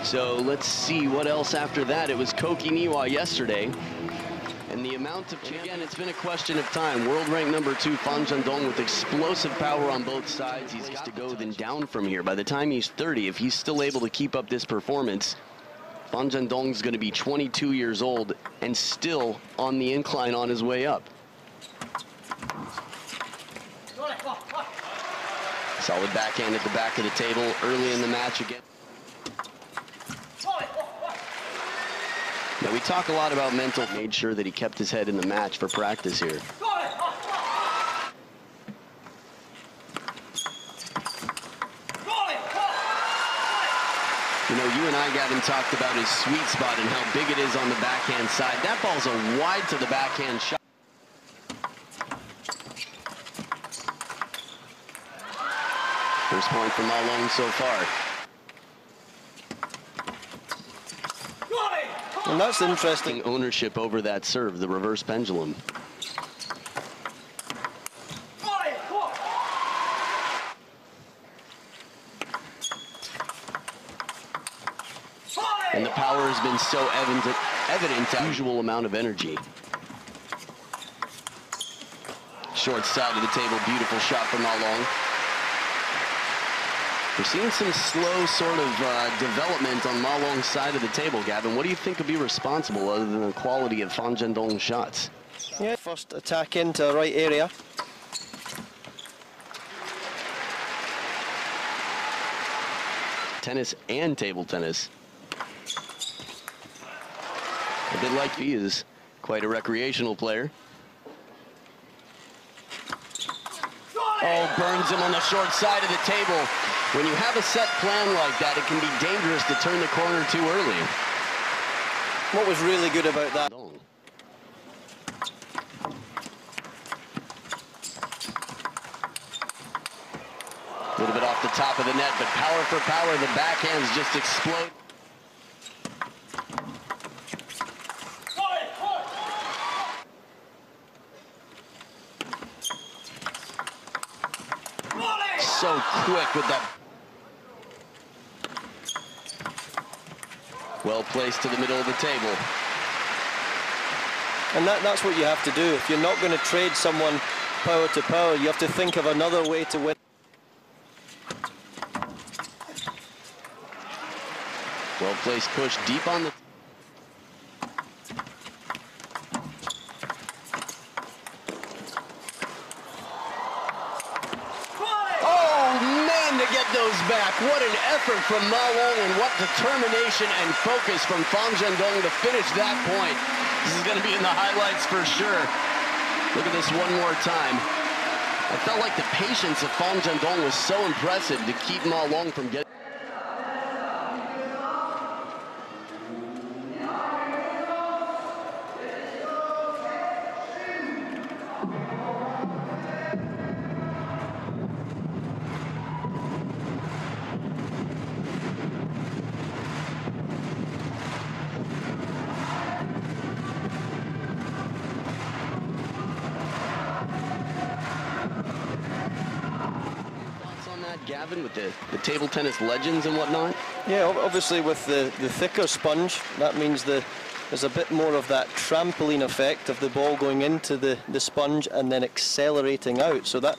So let's see what else after that. It was Koki Niwa yesterday. And the amount of, again, it's been a question of time. World rank number 2, Fang Zhendong, with explosive power on both sides. He's got to go then down from here. By the time he's 30, if he's still able to keep up this performance, Fang Zhendong's going to be 22 years old and still on the incline on his way up. Solid backhand at the back of the table early in the match again. Now, we talk a lot about mental. Made sure that he kept his head in the match for practice here. You know, you and I, Gavin, talked about his sweet spot and how big it is on the backhand side. That ball's a wide to the backhand shot. First point from Ma Long so far. And that's interesting. Ownership over that serve, the reverse pendulum. And the power has been so evident, unusual amount of energy. Short side of the table, beautiful shot from Ma Long. We're seeing some slow sort of development on Ma Long's side of the table, Gavin. What do you think would be responsible other than the quality of Fang Zhendong's shots? Yeah, first attack into the right area. Tennis and table tennis. A bit like he is quite a recreational player. Oh, burns him on the short side of the table. When you have a set plan like that, it can be dangerous to turn the corner too early. What was really good about that? A little bit off the top of the net, but power for power, the backhands just explode. So quick with that. Well placed to the middle of the table. And that's what you have to do. If you're not going to trade someone power to power, you have to think of another way to win. Well placed push deep on the... to get those back. What an effort from Ma Long, and what determination and focus from Fang Zhendong to finish that point. This is going to be in the highlights for sure. Look at this one more time. I felt like the patience of Fang Zhendong was so impressive to keep Ma Long from getting... Gavin, with the table tennis legends and whatnot? Yeah, obviously with the thicker sponge, that means there's a bit more of that trampoline effect of the ball going into the sponge and then accelerating out. So that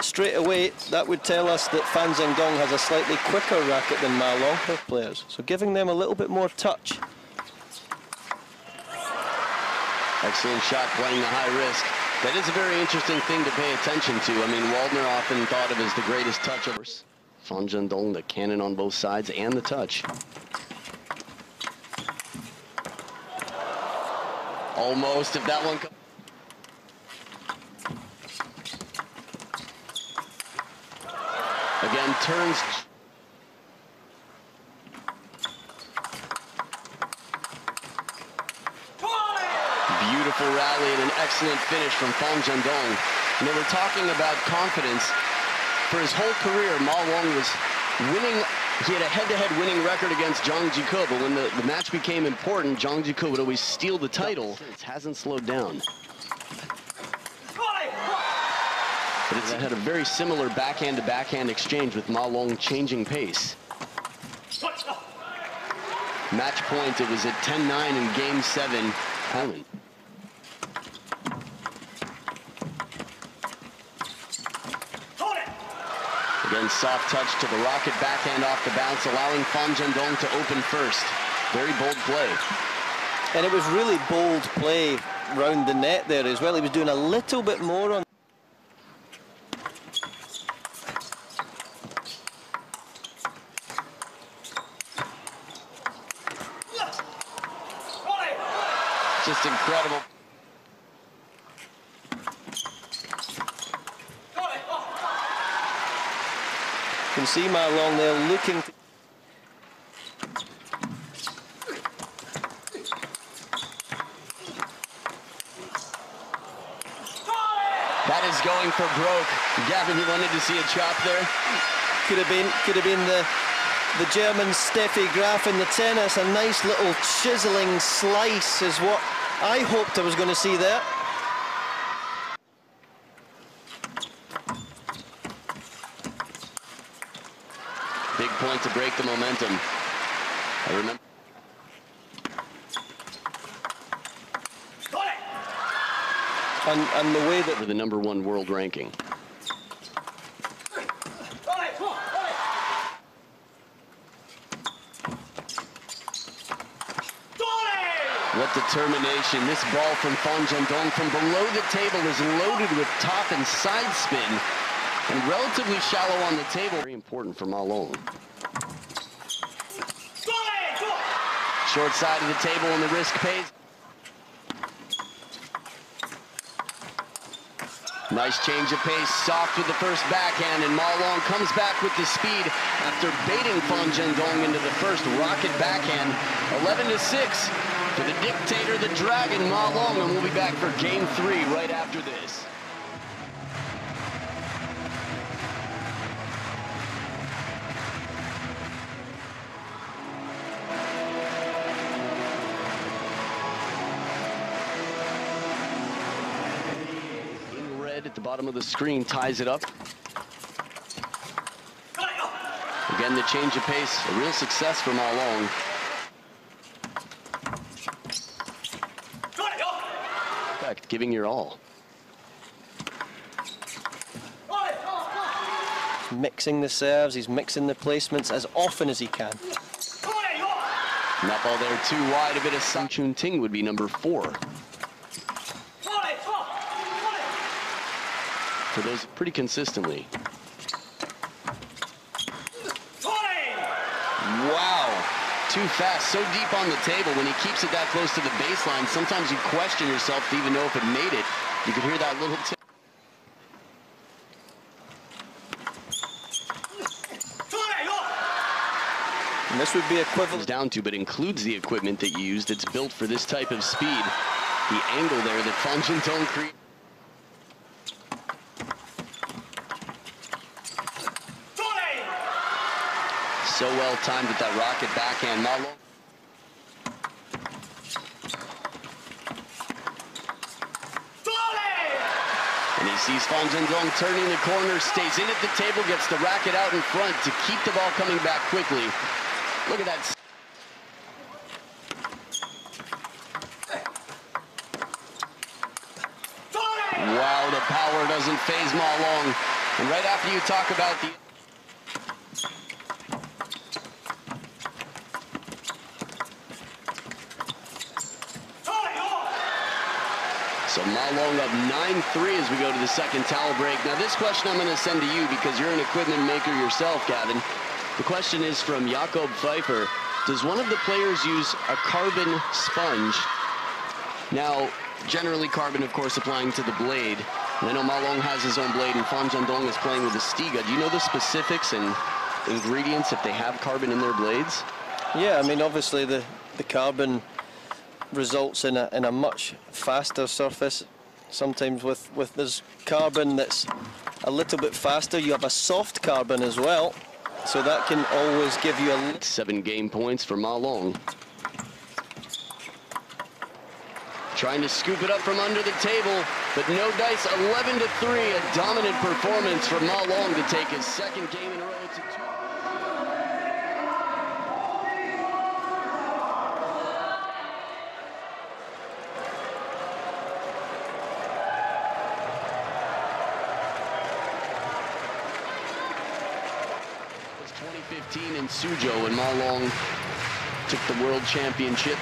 straight away, that would tell us that Fang Zhendong has a slightly quicker racket than Ma Long players. So giving them a little bit more touch. Excellent shot, playing the high risk. That is a very interesting thing to pay attention to. I mean, Waldner often thought of as the greatest touch of hers. Fang Zhendong, the cannon on both sides and the touch. Almost, if that one comes. Again, turns. Beautiful rally and an excellent finish from Fang Zhendong. You know, we're talking about confidence. For his whole career, Ma Long was winning. He had a head-to-head winning record against Zhang Jike, but when the match became important, Zhang Jike would always steal the title. It hasn't slowed down. But it's had a very similar backhand-to-backhand exchange with Ma Long changing pace. Match point, it was at 10-9 in Game 7. Allen. Again, soft touch to the rocket backhand off the bounce, allowing Fang Zhendong to open first. Very bold play. And it was really bold play round the net there as well. He was doing a little bit more on. Just incredible. You can see Ma Long there looking to that is going for broke. Gavin, you wanted to see a chop there? could have been the German Steffi Graf in the tennis. A nice little chiseling slice is what I hoped I was going to see there. Big point to break the momentum. I remember. And the way that For the #1 world ranking. What determination. This ball from Fang Zhendong from below the table is loaded with top and side spin and relatively shallow on the table. Very important for Ma Long. Short side of the table and the risk pays. Nice change of pace, soft with the first backhand, and Ma Long comes back with the speed after baiting Fang Zhendong into the first rocket backhand. 11-6 for the dictator, the dragon, Ma Long, and we'll be back for Game 3 right after this. At the bottom of the screen ties it up. Again, the change of pace, a real success for Ma Long. In fact, giving your all. mixing the serves, he's mixing the placements as often as he can. And that ball there too wide, a bit of Sang Chun Ting would be #4. For those pretty consistently. Wow, too fast, so deep on the table. When he keeps it that close to the baseline, sometimes you question yourself to even know if it made it. You could hear that little tick. And this would be equivalent Down to, but includes the equipment that you use that's built for this type of speed. The angle there that Fang Zhendong created. So well timed with that rocket backhand. Ma Long. And he sees Fang Zhendong turning the corner, stays in at the table, gets the racket out in front to keep the ball coming back quickly. Look at that. Wow, the power doesn't faze Ma Long. And right after you talk about the... So Ma Long up 9-3 as we go to the second towel break. Now this question I'm going to send to you because you're an equipment maker yourself, Gavin. The question is from Jakob Pfeiffer. Does one of the players use a carbon sponge? Now, generally carbon, of course, applying to the blade. And I know Ma Long has his own blade and Fang Zhendong is playing with the Stiga. Do you know the specifics and ingredients if they have carbon in their blades? Yeah, I mean, obviously the carbon results in a much faster surface. Sometimes with this carbon that's a little bit faster, you have a soft carbon as well. So that can always give you a... 7 game points for Ma Long. Trying to scoop it up from under the table, but no dice. 11-3, a dominant performance for Ma Long to take his second game in a row to 2. 2015 in Suzhou when Ma Long took the world championship.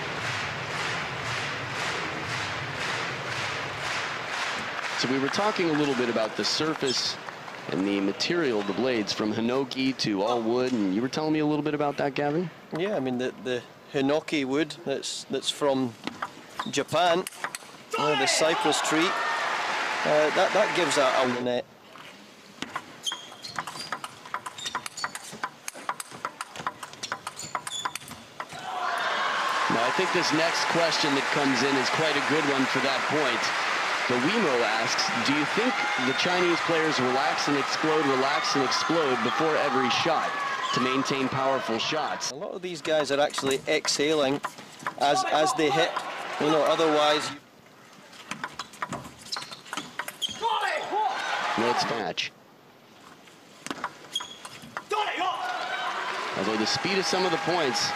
So we were talking a little bit about the surface and the material of the blades from hinoki to all wood, and you were telling me a little bit about that, Gavin? Yeah, I mean the hinoki wood that's from Japan, the cypress tree, that gives a net. Now I think this next question that comes in is quite a good one for that point. The Wemo asks, do you think the Chinese players relax and explode before every shot to maintain powerful shots? A lot of these guys are actually exhaling as they hit, otherwise. No, it's match. Although the speed of some of the points.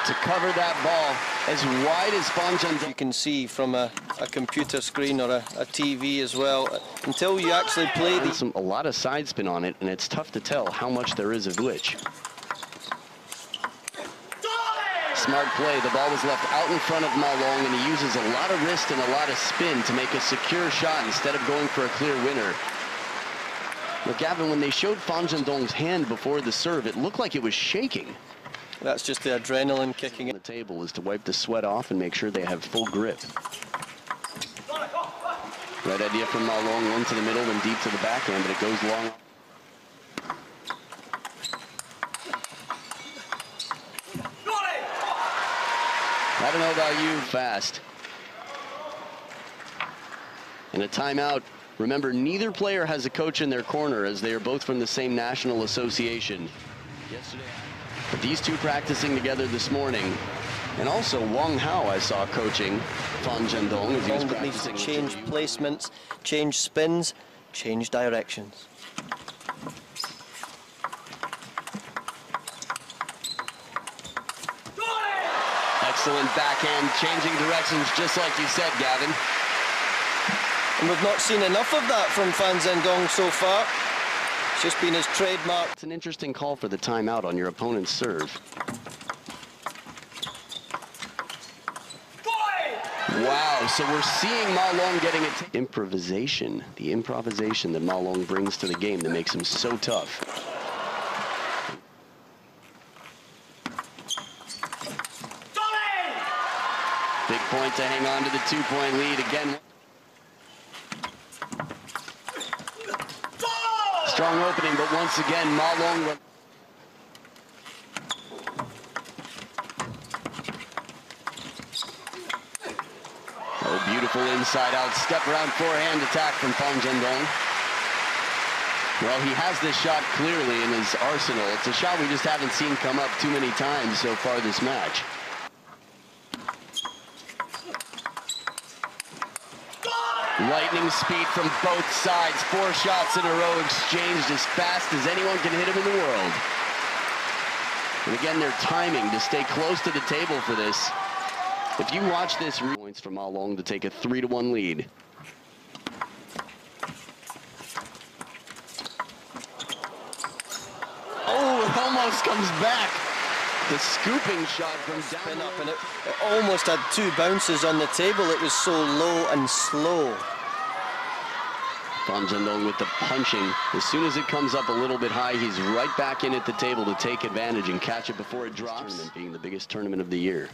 To cover that ball as wide as Fang Zhendong. You can see from a computer screen or a TV as well. Until you actually play a lot of side spin on it, and it's tough to tell how much there is of glitch. Smart play. The ball was left out in front of Ma Long, and he uses a lot of wrist and a lot of spin to make a secure shot instead of going for a clear winner. Now, Gavin, when they showed Fang Zhendong's hand before the serve, it looked like it was shaking. That's just the adrenaline kicking in. The table is to wipe the sweat off and make sure they have full grip. Right idea from Ma Long, one to the middle, then deep to the backhand, but it goes long. I don't know about you, fast. And a timeout. Remember, neither player has a coach in their corner as they are both from the same national association. Yesterday. But these two practicing together this morning. And also Wang Hao I saw coaching Fang Zhendong as he was practicing. Change placements, change spins, change directions. Excellent backhand, changing directions just like you said, Gavin. And we've not seen enough of that from Fang Zhendong so far. It's just been his trademark. It's an interesting call for the timeout on your opponent's serve. Wow, so we're seeing Ma Long getting it. Improvisation, the improvisation that Ma Long brings to the game that makes him so tough. Big point to hang on to the 2-point lead again. Strong opening, but once again, Ma Long. Oh, beautiful inside-out step-around forehand attack from Fang Zhendong. Well, he has this shot clearly in his arsenal. It's a shot we just haven't seen come up too many times so far this match. Lightning speed from both sides. 4 shots in a row exchanged as fast as anyone can hit him in the world. And again, their timing to stay close to the table for this. If you watch this, points from Ma Long to take a 3-1 lead. Oh, it almost comes back. The scooping shot from down up, and it almost had 2 bounces on the table. It was so low and slow. Fang Zhendong with the punching. As soon as it comes up a little bit high, he's right back in at the table to take advantage and catch it before it drops. Tournament being the biggest tournament of the year.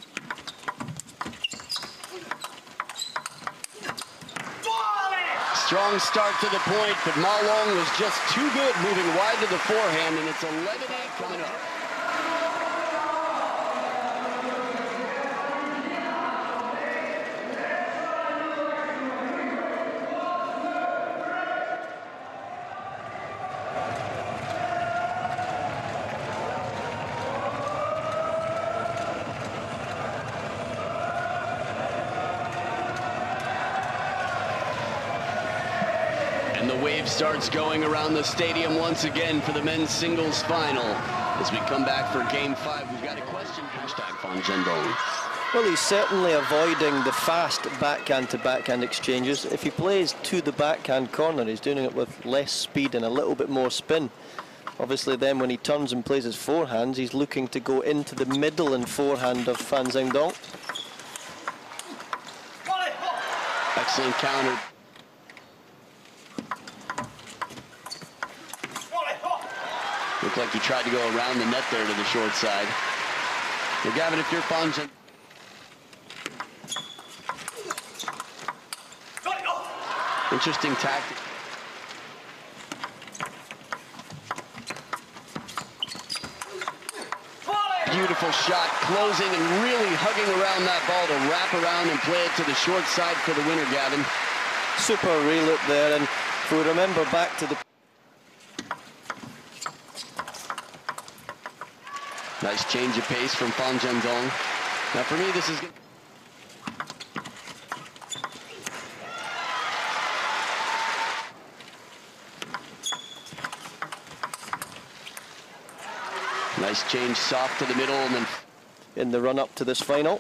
Strong start to the point, but Ma Long was just too good, moving wide to the forehand, and it's 11-8 coming up. And the wave starts going around the stadium once again for the men's singles final. As we come back for Game 5, we've got a question. Hashtag Fang Zhendong. Well, he's certainly avoiding the fast backhand-to-backhand exchanges. If he plays to the backhand corner, he's doing it with less speed and a little bit more spin. Obviously, then when he turns and plays his forehands, he's looking to go into the middle and forehand of Fang Zhendong. Excellent counter. Looked like he tried to go around the net there to the short side. Well, Gavin, if you're Fang Zhendong, interesting tactic. Beautiful shot, closing and really hugging around that ball to wrap around and play it to the short side for the winner, Gavin. Super reloop there, and if we remember back to the... Nice change of pace from Fang Zhendong. Now for me, this is good. Nice change, soft to the middle, and then in the run-up to this final.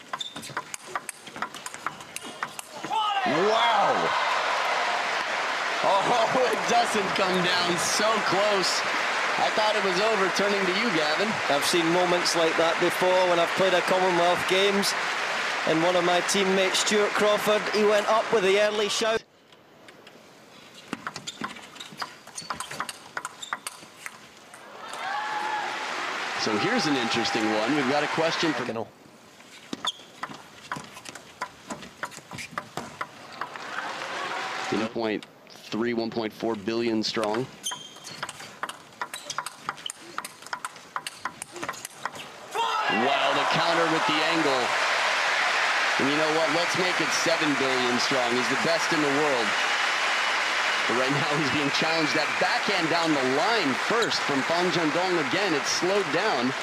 Wow! Oh, it doesn't come down so close. I thought it was over. Turning to you, Gavin. I've seen moments like that before when I've played a Commonwealth Games, and one of my teammates, Stuart Crawford, he went up with the early shout. So here's an interesting one. We've got a question from... 1.3, 1.4 billion strong. Wow, the counter with the angle. And you know what? Let's make it 7 billion strong. He's the best in the world. But right now he's being challenged. That backhand down the line first from Fang Zhendong again. It's slowed down.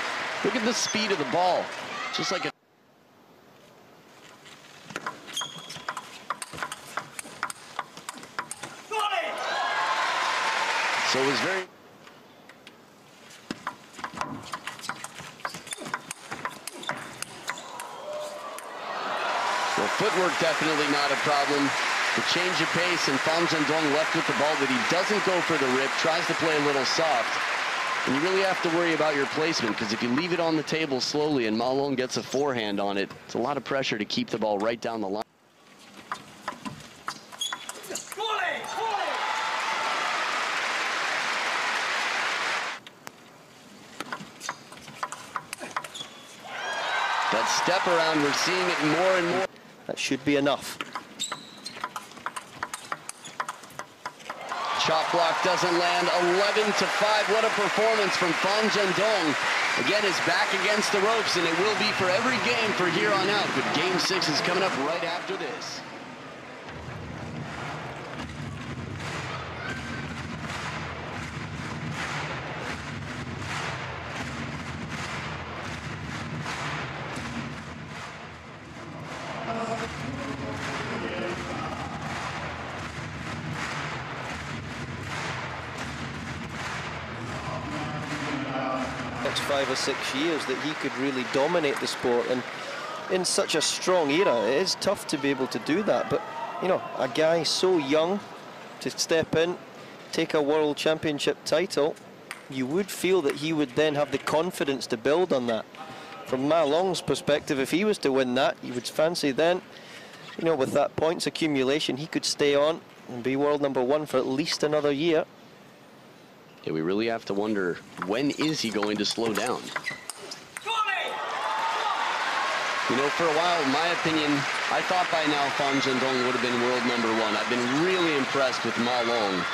Look at the speed of the ball. Just like a... So it was very... Well, footwork definitely not a problem. The change of pace, and Fang Zhendong left with the ball, but he doesn't go for the rip, tries to play a little soft. And you really have to worry about your placement, because if you leave it on the table slowly and Ma Long gets a forehand on it, it's a lot of pressure to keep the ball right down the line. That step around, we're seeing it more and more. That should be enough. Chop block doesn't land, 11-5. What a performance from Fang Zhendong. Again, is back against the ropes, and it will be for every game for here on out. But Game 6 is coming up right after this. Next 5 or 6 years that he could really dominate the sport, and in such a strong era it is tough to be able to do that. But you know, a guy so young to step in, take a world championship title, you would feel that he would then have the confidence to build on that. From Ma Long's perspective, if he was to win that, you would fancy then, you know, with that points accumulation, he could stay on and be world #1 for at least another year. Yeah, we really have to wonder, when is he going to slow down? You know, for a while, in my opinion, I thought by now Fang Zhendong would have been world #1. I've been really impressed with Ma Long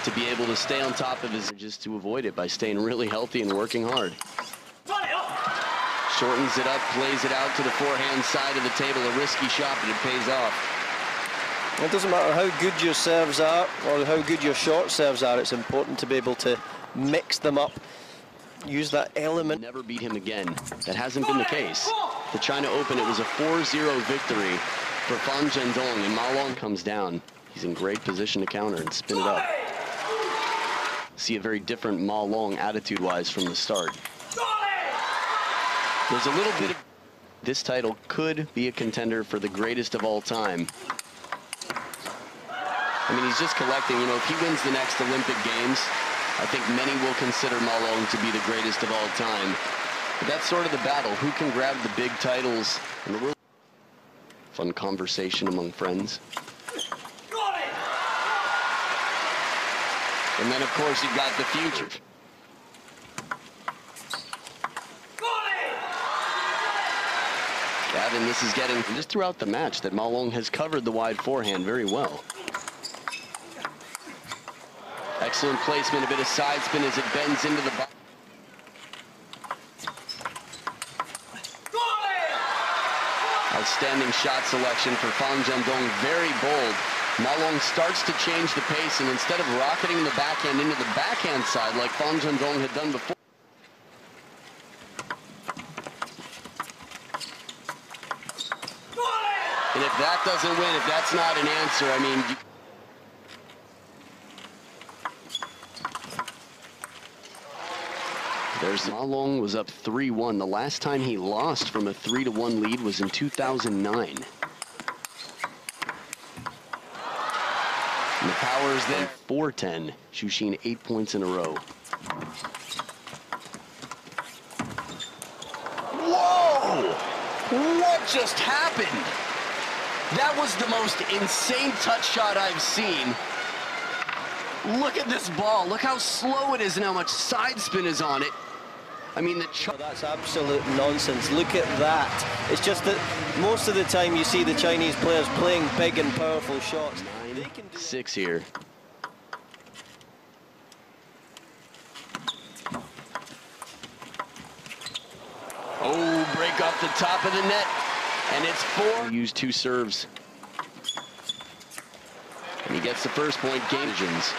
to be able to stay on top of his, just to avoid it by staying really healthy and working hard. Shortens it up, plays it out to the forehand side of the table. A risky shot, but it pays off. It doesn't matter how good your serves are or how good your short serves are, it's important to be able to mix them up, use that element. Never beat him again. That hasn't been the case. The China Open, it was a 4-0 victory for Fang Zhendong, and Ma Long comes down. He's in great position to counter and spin it up. See a very different Ma Long attitude-wise from the start. There's a little bit of... This title could be a contender for the greatest of all time. I mean, he's just collecting. You know, if he wins the next Olympic Games, I think many will consider Ma Long to be the greatest of all time. But that's sort of the battle. Who can grab the big titles in the world? Fun conversation among friends. And then, of course, you've got the future. Gavin, this is getting just throughout the match that Ma Long has covered the wide forehand very well. Excellent placement, a bit of side spin as it bends into the box. Outstanding shot selection for Fang Zhendong, very bold. Ma Long starts to change the pace, and instead of rocketing the backhand into the backhand side like Fang Zhendong had done before. And if that doesn't win, if that's not an answer, I mean... There's Ma Long was up 3-1. The last time he lost from a 3-1 lead was in 2009. And the power is then 4-10. Xu Xin 8 points in a row. Whoa! What just happened? That was the most insane touch shot I've seen. Look at this ball. Look how slow it is and how much side spin is on it. I mean, that's absolute nonsense. Look at that. It's just that most of the time you see the Chinese players playing big and powerful shots. 9-6 here. Oh, break off the top of the net. And it's 4. Use 2 serves. And he gets the first point. Games.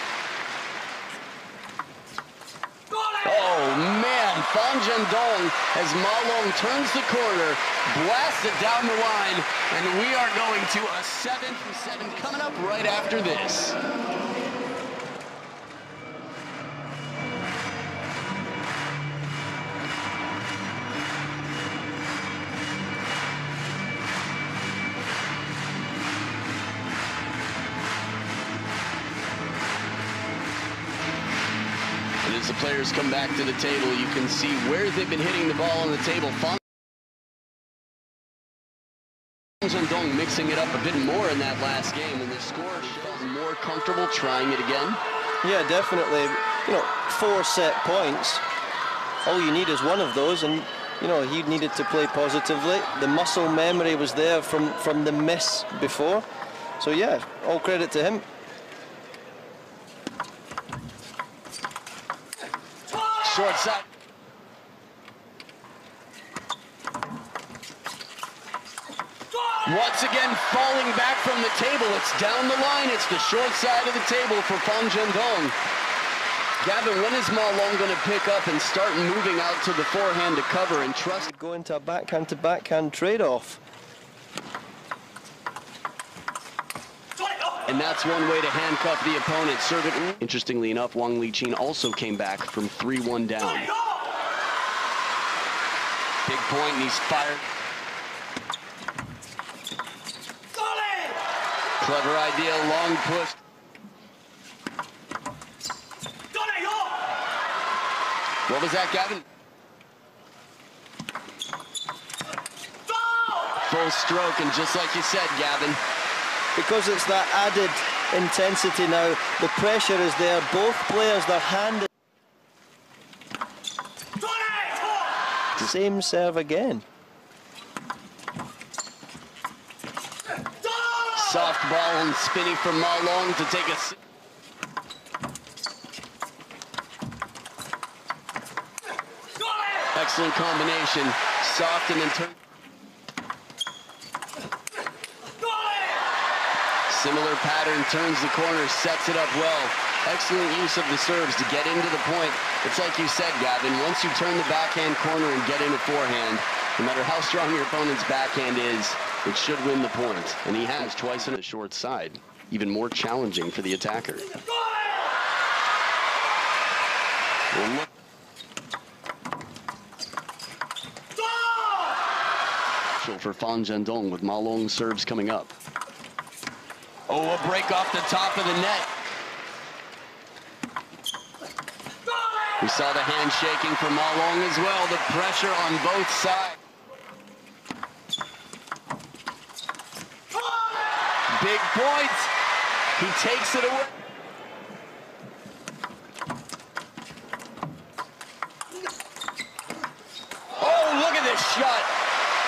Oh, man. Fang Zhendong, as Ma Long turns the corner, blasts it down the line, and we are going to a 7-7 coming up right after this. As the players come back to the table, you can see where they've been hitting the ball on the table. Fang Zhendong mixing it up a bit more in that last game, and the score felt more comfortable trying it again. Yeah, definitely. You know, 4 set points. All you need is one of those, and you know, he needed to play positively. The muscle memory was there from the miss before. So yeah, all credit to him. Short side. Once again, falling back from the table. It's down the line. It's the short side of the table for Fang Zhendong. Gavin, when is Ma Long going to pick up and start moving out to the forehand to cover and trust? Go into a backhand to backhand trade-off. And that's one way to handcuff the opponent. Serve it. Interestingly enough, Wang Liqin also came back from 3-1 down. Big point, and he's fired. Clever idea, long push. What was that, Gavin? Full stroke, and just like you said, Gavin, because it's that added intensity now, the pressure is there, both players, their hand. Same serve again. Soft ball and spinning from Ma Long to take a... Excellent combination. Soft and then turn. Similar pattern, turns the corner, sets it up well. Excellent use of the serves to get into the point. It's like you said, Gavin, once you turn the backhand corner and get in a forehand, no matter how strong your opponent's backhand is, it should win the point. And he has twice on the short side. Even more challenging for the attacker. Well, look. 2 for Fang Zhendong with Ma Long's serves coming up. Oh, a break off the top of the net. We saw the hand shaking for Ma Long as well. The pressure on both sides. Big point. He takes it away. Oh, look at this shot.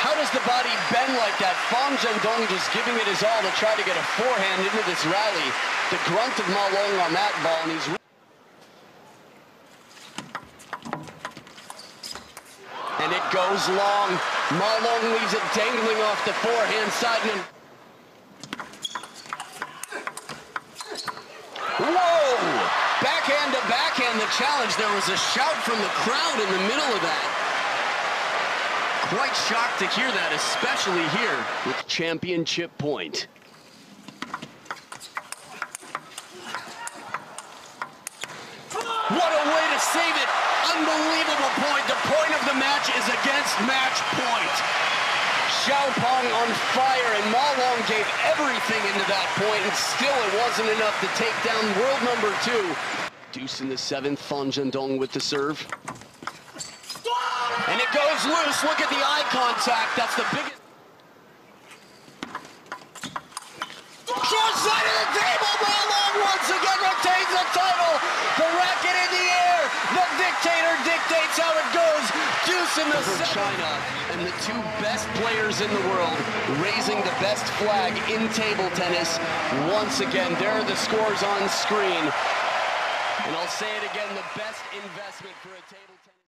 How does the body bend like that? Fang Zhendong just giving it his all to try to get a forehand into this rally. The grunt of Ma Long on that ball, and he's... And it goes long. Ma Long leaves it dangling off the forehand side. And whoa! Backhand to backhand, the challenge. There was a shout from the crowd in the middle of that. Quite shocked to hear that, especially here with championship point. What a way to save it. Unbelievable point. The point of the match is against match point. Xiaopeng on fire, and Ma Long gave everything into that point, and still it wasn't enough to take down world number 2. Deuce in the 7th, Fang Zhendong with the serve. And it goes loose. Look at the eye contact. That's the biggest. Short side of the table. Ma Long once again retains the title. The racket in the air. The dictator dictates how it goes. Deuce in the for China, and the 2 best players in the world raising the best flag in table tennis. Once again, there are the scores on screen. And I'll say it again, the best investment for a table tennis.